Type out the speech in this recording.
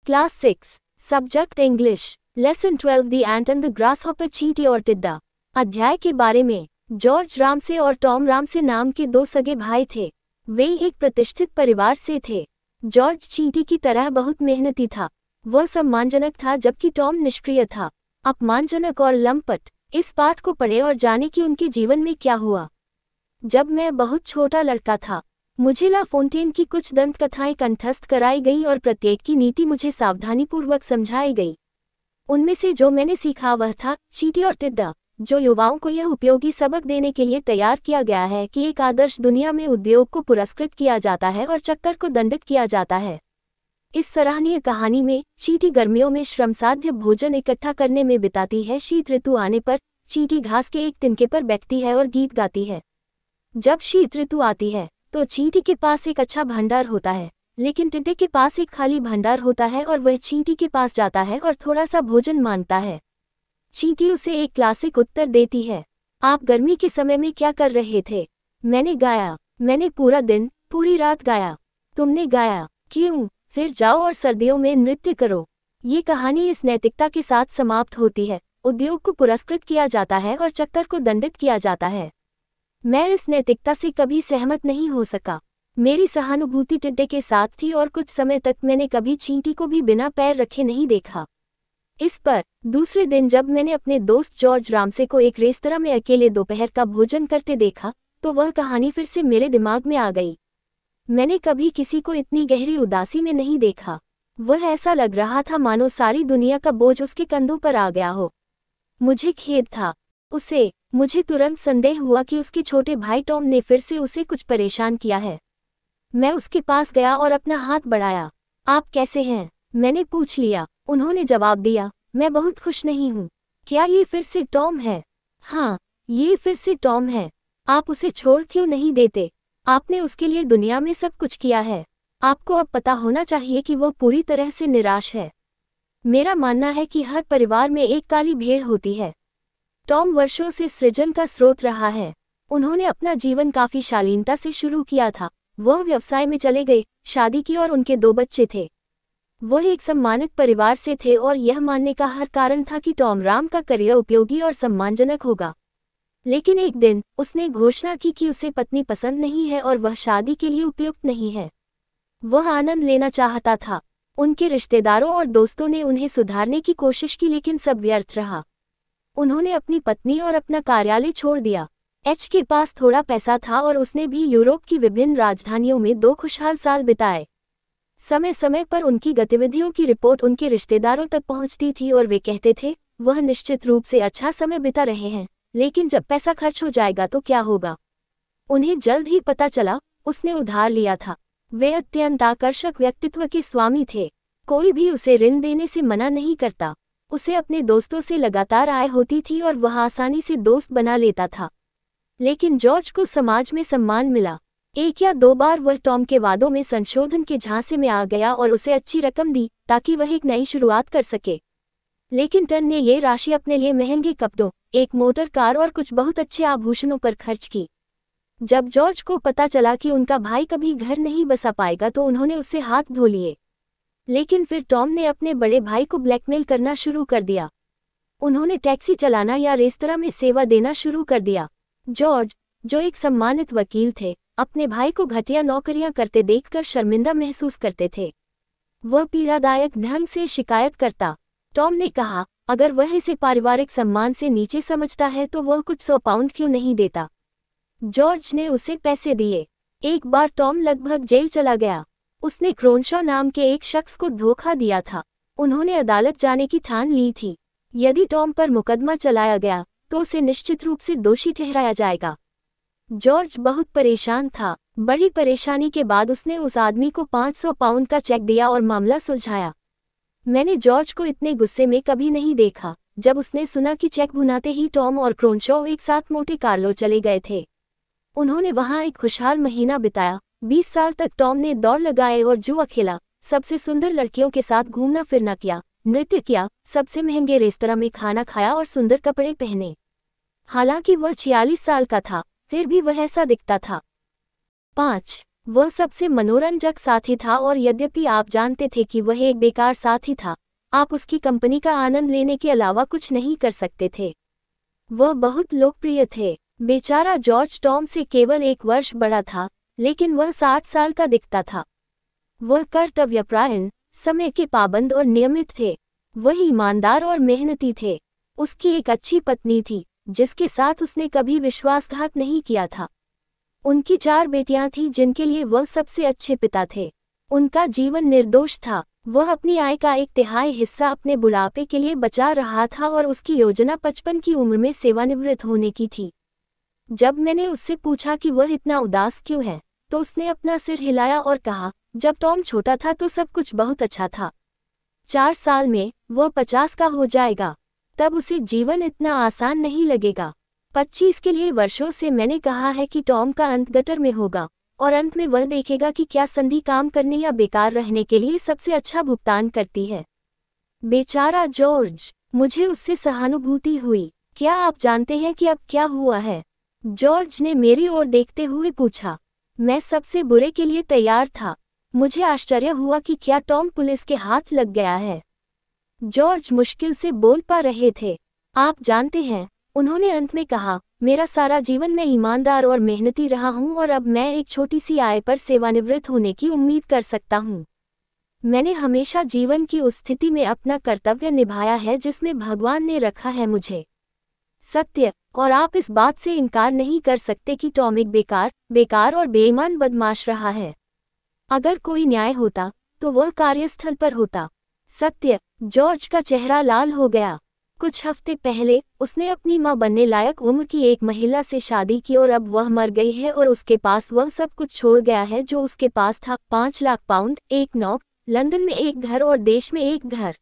Class 6, subject English, lesson 12 the ant and the grasshopper, चींटी और टिड्डा। अध्याय के बारे में। जॉर्ज रामसे और टॉम रामसे नाम के दो सगे भाई थे। वे एक प्रतिष्ठित परिवार से थे। जॉर्ज चींटी की तरह बहुत मेहनती था। वह सम्मानजनक था जबकि टॉम निष्क्रिय था, अपमानजनक और लंपट। इस पाठ को पढ़े और जाने कि उनके जीवन में क्या हुआ। जब मैं बहुत छोटा लड़का था, मुझे ला फोंटेन की कुछ दंत कथाएं कंठस्थ कराई गईं और प्रत्येक की नीति मुझे सावधानीपूर्वक समझाई गई। उनमें से जो मैंने सीखा वह था चींटी और टिड्डा, जो युवाओं को यह उपयोगी सबक देने के लिए तैयार किया गया है कि एक आदर्श दुनिया में उद्योग को पुरस्कृत किया जाता है और चक्कर को दंडित किया जाता है। इस सराहनीय कहानी में चींटी गर्मियों में श्रमसाध्य भोजन इकट्ठा करने में बिताती है। शीत ऋतु आने पर चींटी घास के एक तिनके पर बैठती है और गीत गाती है। जब शीत ऋतु आती है तो चींटी के पास एक अच्छा भंडार होता है, लेकिन टिड्डे के पास एक खाली भंडार होता है और वह चींटी के पास जाता है और थोड़ा सा भोजन मांगता है। चींटी उसे एक क्लासिक उत्तर देती है, आप गर्मी के समय में क्या कर रहे थे? मैंने गाया। मैंने पूरा दिन पूरी रात गाया। तुमने गाया क्यों? फिर जाओ और सर्दियों में नृत्य करो। ये कहानी इस नैतिकता के साथ समाप्त होती है, उद्योग को पुरस्कृत किया जाता है और चक्कर को दंडित किया जाता है। मैं इस नैतिकता से कभी सहमत नहीं हो सका। मेरी सहानुभूति टिड्डे के साथ थी और कुछ समय तक मैंने कभी चींटी को भी बिना पैर रखे नहीं देखा। इस पर दूसरे दिन जब मैंने अपने दोस्त जॉर्ज रामसे को एक रेस्तरां में अकेले दोपहर का भोजन करते देखा तो वह कहानी फिर से मेरे दिमाग में आ गई। मैंने कभी किसी को इतनी गहरी उदासी में नहीं देखा। वह ऐसा लग रहा था मानो सारी दुनिया का बोझ उसके कंधों पर आ गया हो। मुझे खेद था उसे। मुझे तुरंत संदेह हुआ कि उसके छोटे भाई टॉम ने फिर से उसे कुछ परेशान किया है। मैं उसके पास गया और अपना हाथ बढ़ाया। आप कैसे हैं? मैंने पूछ लिया। उन्होंने जवाब दिया, मैं बहुत खुश नहीं हूँ। क्या ये फिर से टॉम है? हाँ, ये फिर से टॉम है। आप उसे छोड़ क्यों नहीं देते? आपने उसके लिए दुनिया में सब कुछ किया है। आपको अब पता होना चाहिए कि वह पूरी तरह से निराश है। मेरा मानना है कि हर परिवार में एक काली भेड़ होती है। टॉम वर्षों से सृजन का स्रोत रहा है। उन्होंने अपना जीवन काफी शालीनता से शुरू किया था। वह व्यवसाय में चले गए, शादी की और उनके 2 बच्चे थे। वह एक सम्मानित परिवार से थे और यह मानने का हर कारण था कि टॉम राम का करियर उपयोगी और सम्मानजनक होगा। लेकिन एक दिन उसने घोषणा की कि उसे पत्नी पसंद नहीं है और वह शादी के लिए उपयुक्त नहीं है। वह आनंद लेना चाहता था। उनके रिश्तेदारों और दोस्तों ने उन्हें सुधारने की कोशिश की, लेकिन सब व्यर्थ रहा। उन्होंने अपनी पत्नी और अपना कार्यालय छोड़ दिया। एच के पास थोड़ा पैसा था और उसने भी यूरोप की विभिन्न राजधानियों में 2 खुशहाल साल बिताए। समय समय पर उनकी गतिविधियों की रिपोर्ट उनके रिश्तेदारों तक पहुंचती थी और वे कहते थे, वह निश्चित रूप से अच्छा समय बिता रहे हैं, लेकिन जब पैसा खर्च हो जाएगा तो क्या होगा? उन्हें जल्द ही पता चला, उसने उधार लिया था। वे अत्यंत आकर्षक व्यक्तित्व के स्वामी थे। कोई भी उसे ऋण देने से मना नहीं करता। उसे अपने दोस्तों से लगातार आय होती थी और वह आसानी से दोस्त बना लेता था। लेकिन जॉर्ज को समाज में सम्मान मिला। 1 या 2 बार वह टॉम के वादों में संशोधन के झांसे में आ गया और उसे अच्छी रकम दी ताकि वह एक नई शुरुआत कर सके। लेकिन टन ने ये राशि अपने लिए महंगे कपड़ों, एक मोटर कार और कुछ बहुत अच्छे आभूषणों पर खर्च की। जब जॉर्ज को पता चला कि उनका भाई कभी घर नहीं बसा पाएगा तो उन्होंने उससे हाथ धो लिए। लेकिन फिर टॉम ने अपने बड़े भाई को ब्लैकमेल करना शुरू कर दिया। उन्होंने टैक्सी चलाना या रेस्तरां में सेवा देना शुरू कर दिया। जॉर्ज, जो एक सम्मानित वकील थे, अपने भाई को घटिया नौकरियां करते देखकर शर्मिंदा महसूस करते थे। वह पीड़ादायक ढंग से शिकायत करता। टॉम ने कहा, अगर वह इसे पारिवारिक सम्मान से नीचे समझता है तो वह कुछ 100 पाउंड क्यों नहीं देता? जॉर्ज ने उसे पैसे दिए। एक बार टॉम लगभग जेल चला गया। उसने क्रोनशॉ नाम के एक शख्स को धोखा दिया था। उन्होंने अदालत जाने की ठान ली थी। यदि टॉम पर मुकदमा चलाया गया तो उसे निश्चित रूप से दोषी ठहराया जाएगा। जॉर्ज बहुत परेशान था। बड़ी परेशानी के बाद उसने उस आदमी को 500 पाउंड का चेक दिया और मामला सुलझाया। मैंने जॉर्ज को इतने गुस्से में कभी नहीं देखा। जब उसने सुना कि चेक भुनाते ही टॉम और क्रोनशॉ एक साथ मोटे कार्लो चले गए थे। उन्होंने वहां एक खुशहाल महीना बिताया। 20 साल तक टॉम ने दौड़ लगाए और जुआ खेला, सबसे सुंदर लड़कियों के साथ घूमना फिरना किया, नृत्य किया, सबसे महंगे रेस्तरां में खाना खाया और सुंदर कपड़े पहने। हालांकि वह 46 साल का था, फिर भी वह ऐसा दिखता था। 5. वह सबसे मनोरंजक साथी था और यद्यपि आप जानते थे कि वह एक बेकार साथी था, आप उसकी कंपनी का आनंद लेने के अलावा कुछ नहीं कर सकते थे। वह बहुत लोकप्रिय थे। बेचारा जॉर्ज टॉम से केवल 1 वर्ष बड़ा था, लेकिन वह 60 साल का दिखता था। वह कर्तव्यपरायण, समय के पाबंद और नियमित थे। वह ईमानदार और मेहनती थे। उसकी एक अच्छी पत्नी थी, जिसके साथ उसने कभी विश्वासघात नहीं किया था। उनकी 4 बेटियां थीं जिनके लिए वह सबसे अच्छे पिता थे। उनका जीवन निर्दोष था। वह अपनी आय का 1/3 हिस्सा अपने बुढ़ापे के लिए बचा रहा था और उसकी योजना 55 की उम्र में सेवानिवृत्त होने की थी। जब मैंने उससे पूछा कि वह इतना उदास क्यों है, तो उसने अपना सिर हिलाया और कहा, जब टॉम छोटा था तो सब कुछ बहुत अच्छा था। 4 साल में वह 50 का हो जाएगा, तब उसे जीवन इतना आसान नहीं लगेगा। 25 के लिए वर्षों से मैंने कहा है कि टॉम का अंत गटर में होगा और अंत में वह देखेगा कि क्या संधि काम करने या बेकार रहने के लिए सबसे अच्छा भुगतान करती है। बेचारा जॉर्ज, मुझे उससे सहानुभूति हुई। क्या आप जानते हैं कि अब क्या हुआ है? जॉर्ज ने मेरी ओर देखते हुए पूछा। मैं सबसे बुरे के लिए तैयार था। मुझे आश्चर्य हुआ कि क्या टॉम पुलिस के हाथ लग गया है। जॉर्ज मुश्किल से बोल पा रहे थे। आप जानते हैं, उन्होंने अंत में कहा, मेरा सारा जीवन मैं ईमानदार और मेहनती रहा हूं और अब मैं एक छोटी सी आय पर सेवानिवृत्त होने की उम्मीद कर सकता हूं। मैंने हमेशा जीवन की उस स्थिति में अपना कर्तव्य निभाया है जिसमें भगवान ने रखा है मुझे। सत्य, और आप इस बात से इनकार नहीं कर सकते कि टॉम एक बेकार और बेईमान बदमाश रहा है। अगर कोई न्याय होता, तो वह कार्यस्थल पर होता। सत्य, जॉर्ज का चेहरा लाल हो गया। कुछ हफ्ते पहले उसने अपनी मां बनने लायक उम्र की एक महिला से शादी की और अब वह मर गई है और उसके पास वह सब कुछ छोड़ गया है जो उसके पास था, 5 लाख पाउंड, एक नौक, लंदन में एक घर और देश में एक घर।